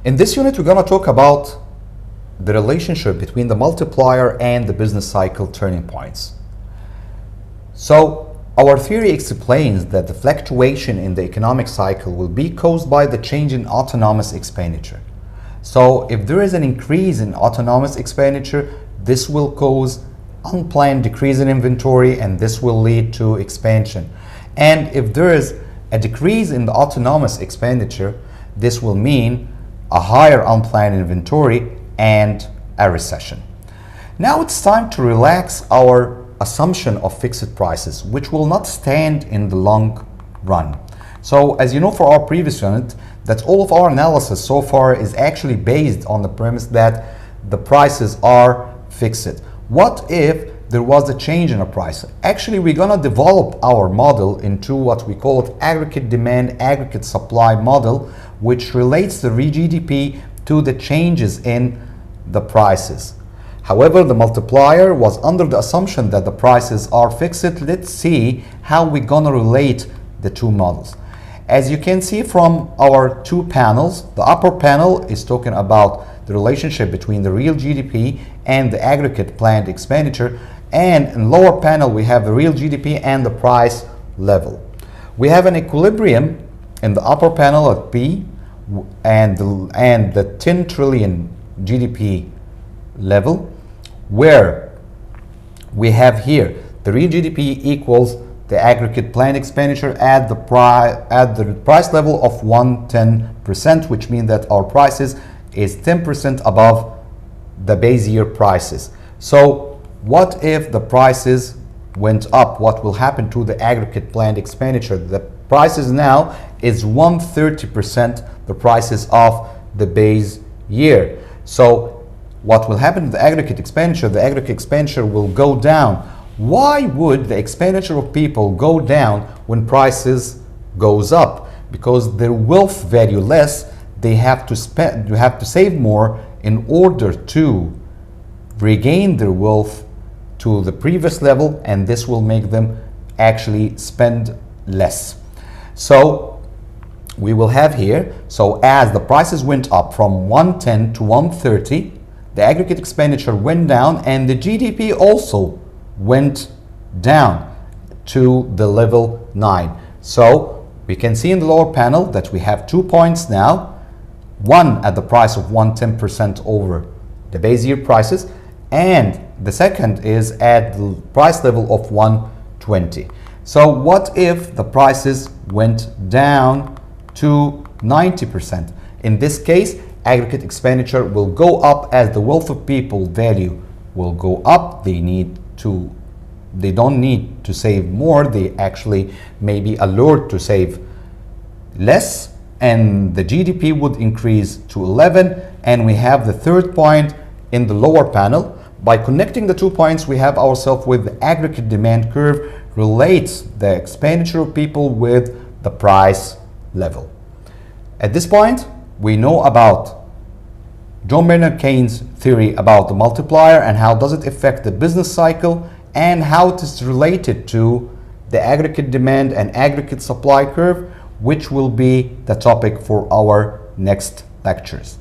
In this unit, we're going to talk about the relationship between the multiplier and the business cycle turning points. So our theory explains that the fluctuation in the economic cycle will be caused by the change in autonomous expenditure. So if there is an increase in autonomous expenditure, this will cause unplanned decrease in inventory, and this will lead to expansion. And if there is a decrease in the autonomous expenditure, this will mean a higher unplanned inventory and a recession. Now it's time to relax our assumption of fixed prices, which will not stand in the long run. So as you know for our previous unit, that all of our analysis so far is actually based on the premise that the prices are fixed. What if there was a change in a price? Actually, we're gonna develop our model into what we call it aggregate demand, aggregate supply model, which relates the GDP to the changes in the prices. However, the multiplier was under the assumption that the prices are fixed. Let's see how we're gonna relate the two models. As you can see from our two panels, the upper panel is talking about the relationship between the real GDP and the aggregate planned expenditure, and in the lower panel we have the real GDP and the price level. We have an equilibrium in the upper panel at P and the 10 trillion GDP level, where we have here the real GDP equals the aggregate planned expenditure at the price level of 110%, which means that our prices is 10% above the base year prices. So what if the prices went up? What will happen to the aggregate planned expenditure? The prices now is 130% the prices of the base year. So what will happen to the aggregate expenditure? The aggregate expenditure will go down. Why would the expenditure of people go down when prices goes up? Because their wealth value less, they have to spend, you have to save more in order to regain their wealth to the previous level, and this will make them actually spend less. So we will have here, so as the prices went up from 110 to 130, the aggregate expenditure went down and the GDP also went down to the level 9. So we can see in the lower panel that we have 2 points now, one at the price of 110% over the base year prices, and the second is at the price level of 120. So what if the prices went down to 90%? In this case, aggregate expenditure will go up as the wealth of people value will go up. They don't need to save more, they actually may be allured to save less, and the GDP would increase to 11. And we have the third point in the lower panel. By connecting the 2 points, we have ourselves with the aggregate demand curve relates the expenditure of people with the price level. At this point, we know about John Maynard Keynes' theory about the multiplier and how does it affect the business cycle and how it is related to the aggregate demand and aggregate supply curve, which will be the topic for our next lectures.